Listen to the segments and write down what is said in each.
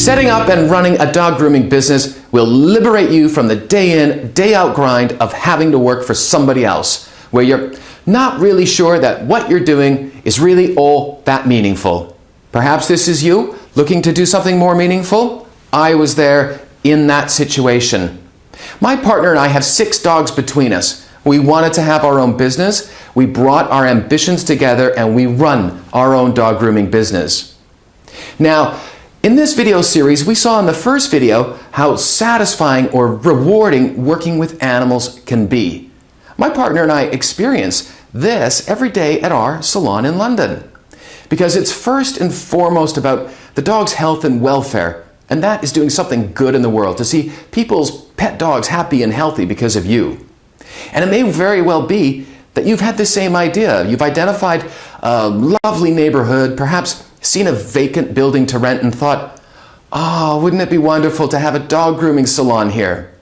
Setting up and running a dog grooming business will liberate you from the day in, day out grind of having to work for somebody else, where you're not really sure that what you're doing is really all that meaningful. Perhaps this is you looking to do something more meaningful. I was there in that situation. My partner and I have 6 dogs between us. We wanted to have our own business. We brought our ambitions together and we run our own dog grooming business. Now, in this video series, we saw in the first video how satisfying or rewarding working with animals can be. My partner and I experience this every day at our salon in London, because it's first and foremost about the dog's health and welfare, and that is doing something good in the world, to see people's pet dogs happy and healthy because of you. And it may very well be that you've had the same idea. You've identified a lovely neighborhood, perhaps seen a vacant building to rent and thought, oh, wouldn't it be wonderful to have a dog grooming salon here?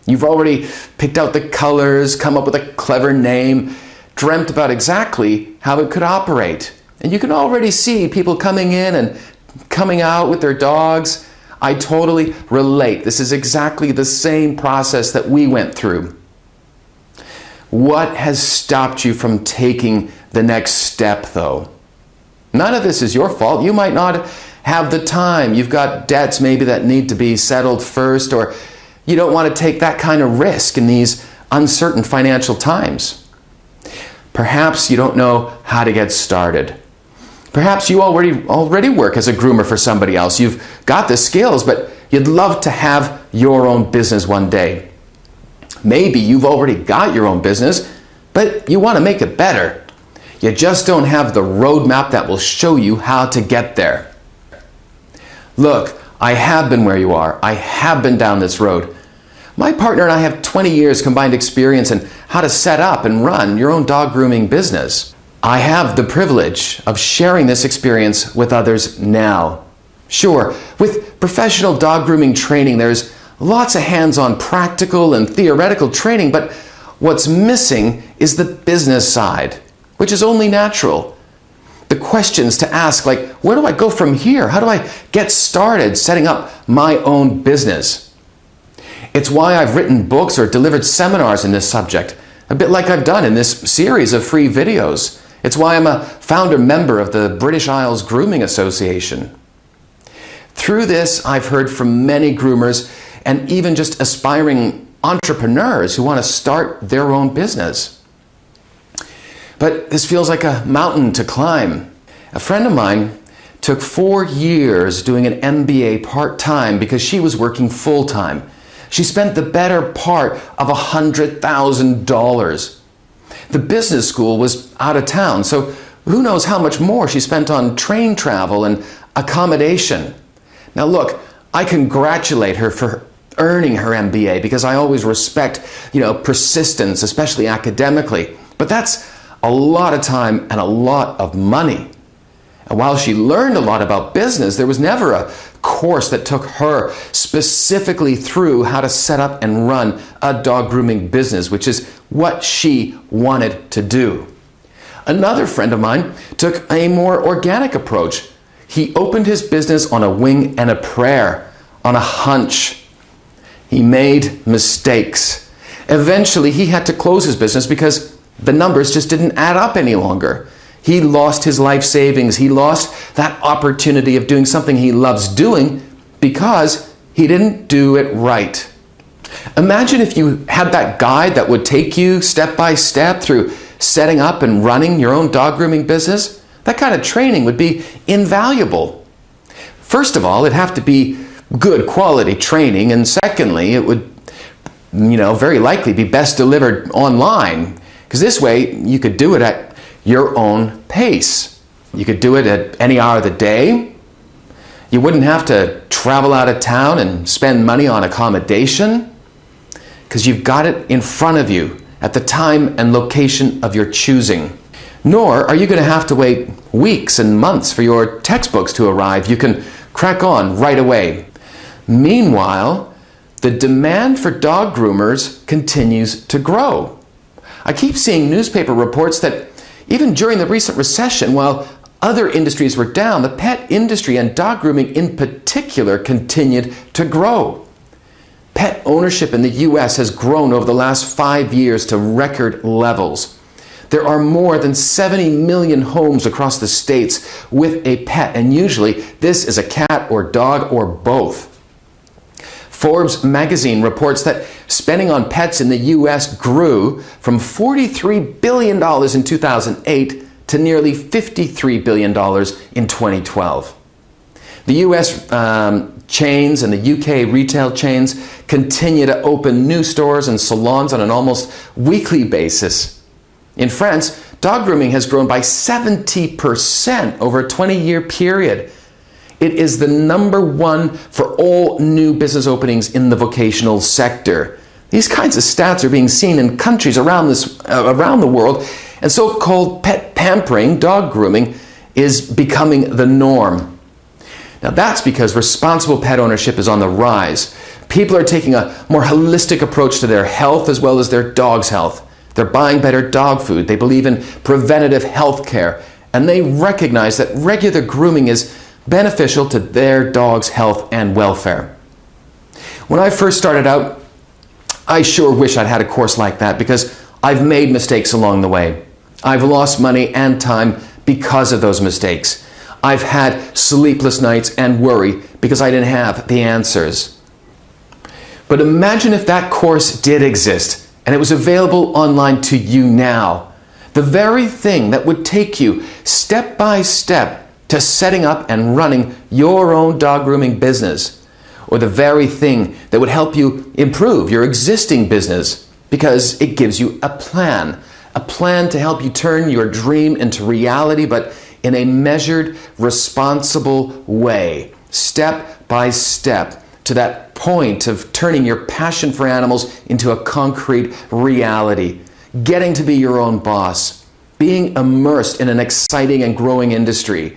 You've already picked out the colors, come up with a clever name, dreamt about exactly how it could operate. And you can already see people coming in and coming out with their dogs. I totally relate. This is exactly the same process that we went through. What has stopped you from taking the next step, though? None of this is your fault. You might not have the time. You've got debts maybe that need to be settled first, or you don't want to take that kind of risk in these uncertain financial times. Perhaps you don't know how to get started. Perhaps you already work as a groomer for somebody else. You've got the skills, but you'd love to have your own business one day. Maybe you've already got your own business, but you want to make it better. You just don't have the roadmap that will show you how to get there. Look, I have been where you are. I have been down this road. My partner and I have 20 years combined experience in how to set up and run your own dog grooming business. I have the privilege of sharing this experience with others now. Sure, with professional dog grooming training, there's lots of hands-on practical and theoretical training, but what's missing is the business side, which is only natural. The questions to ask, like, where do I go from here? How do I get started setting up my own business? It's why I've written books or delivered seminars in this subject, a bit like I've done in this series of free videos. It's why I'm a founder member of the British Isles Grooming Association. Through this, I've heard from many groomers and even just aspiring entrepreneurs who want to start their own business. But this feels like a mountain to climb. A friend of mine took 4 years doing an MBA part-time because she was working full-time. She spent the better part of $100,000. The business school was out of town, so who knows how much more she spent on train travel and accommodation. Now look, I congratulate her for earning her MBA because I always respect, persistence, especially academically. But that's a lot of time and a lot of money. And while she learned a lot about business, there was never a course that took her specifically through how to set up and run a dog grooming business, which is what she wanted to do. Another friend of mine took a more organic approach. He opened his business on a wing and a prayer, on a hunch. He made mistakes. Eventually, he had to close his business because the numbers just didn't add up any longer. He lost his life savings. He lost that opportunity of doing something he loves doing because he didn't do it right. Imagine if you had that guide that would take you step by step through setting up and running your own dog grooming business. That kind of training would be invaluable. First of all, it'd have to be good quality training, and secondly, it would, very likely be best delivered online, because this way you could do it at your own pace. You could do it at any hour of the day. You wouldn't have to travel out of town and spend money on accommodation, because you've got it in front of you at the time and location of your choosing. Nor are you going to have to wait weeks and months for your textbooks to arrive. You can crack on right away. Meanwhile, the demand for dog groomers continues to grow. I keep seeing newspaper reports that even during the recent recession, while other industries were down, the pet industry and dog grooming in particular continued to grow. Pet ownership in the US has grown over the last 5 years to record levels. There are more than 70 million homes across the states with a pet, and usually this is a cat or dog or both. Forbes magazine reports that spending on pets in the US grew from $43 billion in 2008 to nearly $53 billion in 2012. The US chains and the UK retail chains continue to open new stores and salons on an almost weekly basis. In France, dog grooming has grown by 70% over a 20-year period. It is the #1 for all new business openings in the vocational sector. These kinds of stats are being seen in countries around the world, and so-called pet pampering, dog grooming, is becoming the norm. Now that's because responsible pet ownership is on the rise. People are taking a more holistic approach to their health as well as their dog's health. They're buying better dog food, they believe in preventative health care, and they recognize that regular grooming is beneficial to their dog's health and welfare. When I first started out, I sure wish I'd had a course like that because I've made mistakes along the way. I've lost money and time because of those mistakes. I've had sleepless nights and worry because I didn't have the answers. But imagine if that course did exist and it was available online to you now. The very thing that would take you step by step to setting up and running your own dog grooming business, or the very thing that would help you improve your existing business because it gives you a plan to help you turn your dream into reality, but in a measured, responsible way, step by step, to that point of turning your passion for animals into a concrete reality, getting to be your own boss, being immersed in an exciting and growing industry,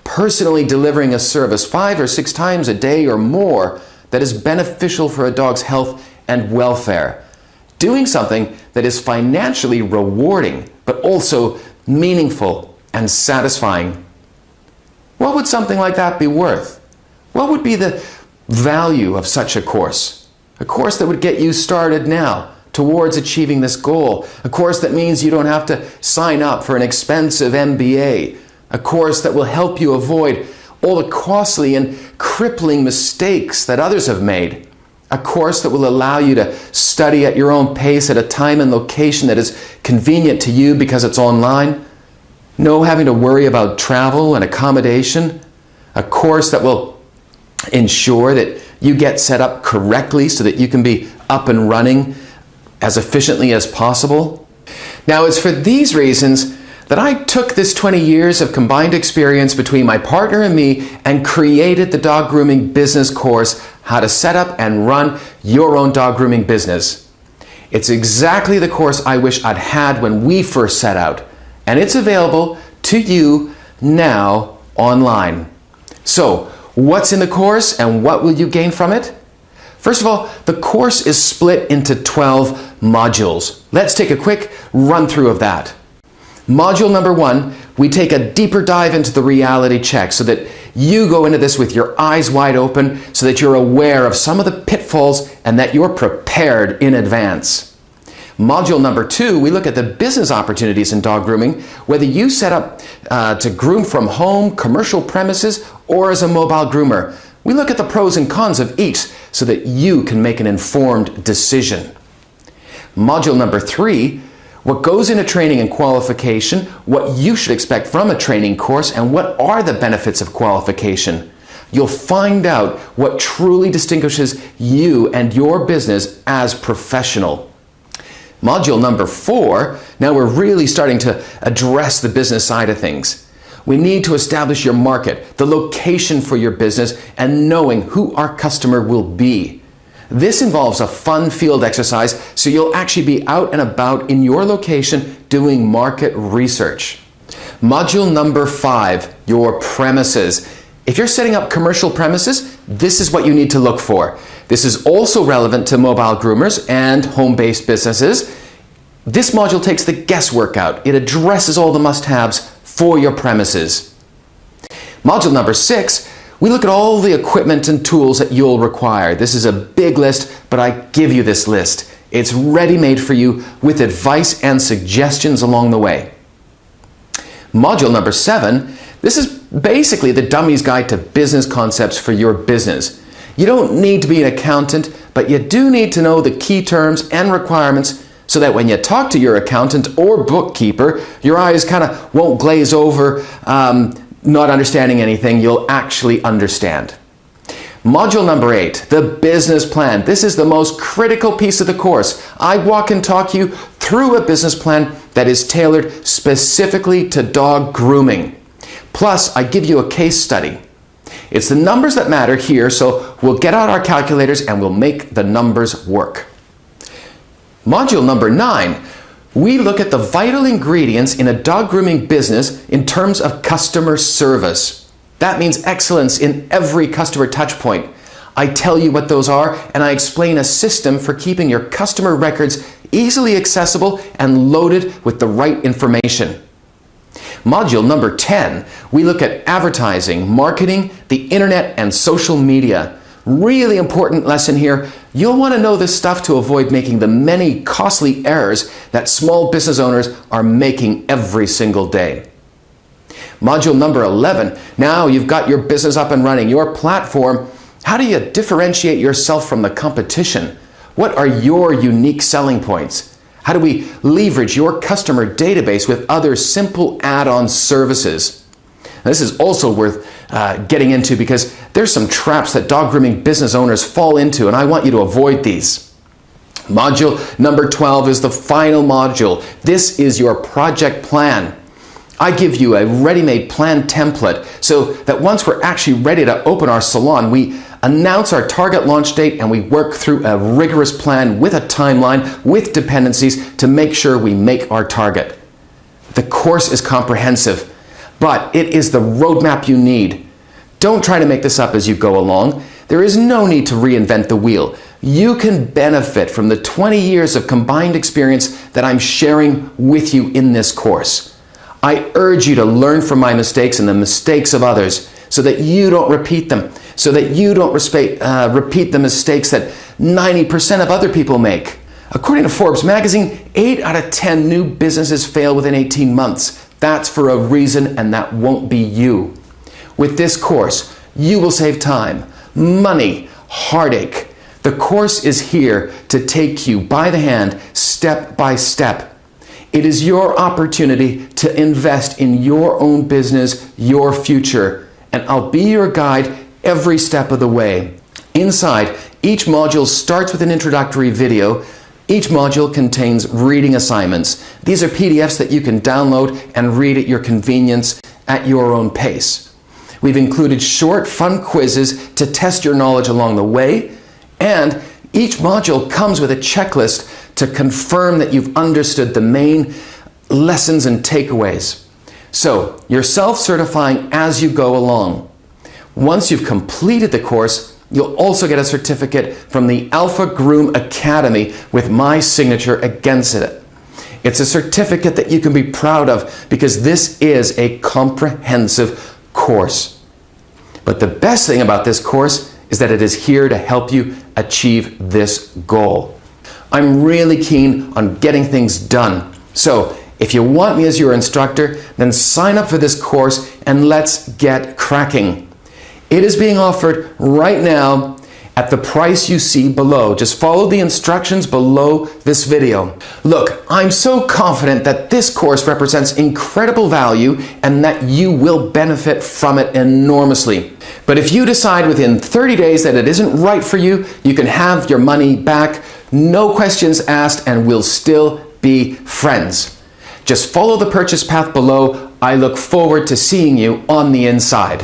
personally delivering a service 5 or 6 times a day or more that is beneficial for a dog's health and welfare. Doing something that is financially rewarding, but also meaningful and satisfying. What would something like that be worth? What would be the value of such a course? A course that would get you started now towards achieving this goal. A course that means you don't have to sign up for an expensive MBA. A course that will help you avoid all the costly and crippling mistakes that others have made. A course that will allow you to study at your own pace at a time and location that is convenient to you because it's online. No having to worry about travel and accommodation. A course that will ensure that you get set up correctly so that you can be up and running as efficiently as possible. Now, it's for these reasons that I took this 20 years of combined experience between my partner and me and created the dog grooming business course, How to Set Up and Run Your Own Dog Grooming Business. It's exactly the course I wish I'd had when we first set out, and it's available to you now online. So, what's in the course and what will you gain from it? First of all, the course is split into 12 modules. Let's take a quick run through of that. Module number 1, we take a deeper dive into the reality check so that you go into this with your eyes wide open so that you're aware of some of the pitfalls and that you're prepared in advance. Module number 2, we look at the business opportunities in dog grooming, whether you set up to groom from home, commercial premises, or as a mobile groomer. We look at the pros and cons of each so that you can make an informed decision. Module number 3, what goes into training and qualification, what you should expect from a training course, and what are the benefits of qualification. You'll find out what truly distinguishes you and your business as professional. Module number 4, now we're really starting to address the business side of things. We need to establish your market, the location for your business, and knowing who our customer will be. This involves a fun field exercise, so you'll actually be out and about in your location doing market research. Module number 5, your premises. If you're setting up commercial premises, this is what you need to look for. This is also relevant to mobile groomers and home-based businesses. This module takes the guesswork out. It addresses all the must-haves for your premises. Module number 6, we look at all the equipment and tools that you'll require. This is a big list, but I give you this list. It's ready-made for you with advice and suggestions along the way. Module number 7, this is basically the Dummies Guide to Business Concepts for your business. You don't need to be an accountant, but you do need to know the key terms and requirements so that when you talk to your accountant or bookkeeper, your eyes kind of won't glaze over not understanding anything. You'll actually understand. Module number 8, the business plan. This is the most critical piece of the course. I walk and talk you through a business plan that is tailored specifically to dog grooming. Plus, I give you a case study. It's the numbers that matter here, so we'll get out our calculators and we'll make the numbers work. Module number 9, we look at the vital ingredients in a dog grooming business in terms of customer service. That means excellence in every customer touch point. I tell you what those are, and I explain a system for keeping your customer records easily accessible and loaded with the right information. Module number 10, we look at advertising, marketing, the internet, and social media. Really important lesson here. You'll want to know this stuff to avoid making the many costly errors that small business owners are making every single day. Module number 11, now you've got your business up and running, your platform. How do you differentiate yourself from the competition? What are your unique selling points? How do we leverage your customer database with other simple add-on services? This is also worth getting into because there's some traps that dog grooming business owners fall into, and I want you to avoid these. Module number 12 is the final module. This is your project plan. I give you a ready-made plan template so that once we're actually ready to open our salon, we announce our target launch date and we work through a rigorous plan with a timeline, with dependencies to make sure we make our target. The course is comprehensive, but it is the roadmap you need. Don't try to make this up as you go along. There is no need to reinvent the wheel. You can benefit from the 20 years of combined experience that I'm sharing with you in this course. I urge you to learn from my mistakes and the mistakes of others so that you don't repeat them, so that you don't repeat the mistakes that 90% of other people make. According to Forbes magazine, 8 out of 10 new businesses fail within 18 months. That's for a reason, and that won't be you. With this course, you will save time, money, heartache. The course is here to take you by the hand, step by step. It is your opportunity to invest in your own business, your future, and I'll be your guide every step of the way. Inside, each module starts with an introductory video. Each module contains reading assignments. These are PDFs that you can download and read at your convenience at your own pace. We've included short, fun quizzes to test your knowledge along the way, and each module comes with a checklist to confirm that you've understood the main lessons and takeaways. So, you're self-certifying as you go along. Once you've completed the course, you'll also get a certificate from the AlphaGroom Academy with my signature against it. It's a certificate that you can be proud of because this is a comprehensive course. But the best thing about this course is that it is here to help you achieve this goal. I'm really keen on getting things done. So if you want me as your instructor, then sign up for this course and let's get cracking. It is being offered right now at the price you see below. Just follow the instructions below this video. Look, I'm so confident that this course represents incredible value and that you will benefit from it enormously. But if you decide within 30 days that it isn't right for you, you can have your money back, no questions asked, and we'll still be friends. Just follow the purchase path below. I look forward to seeing you on the inside.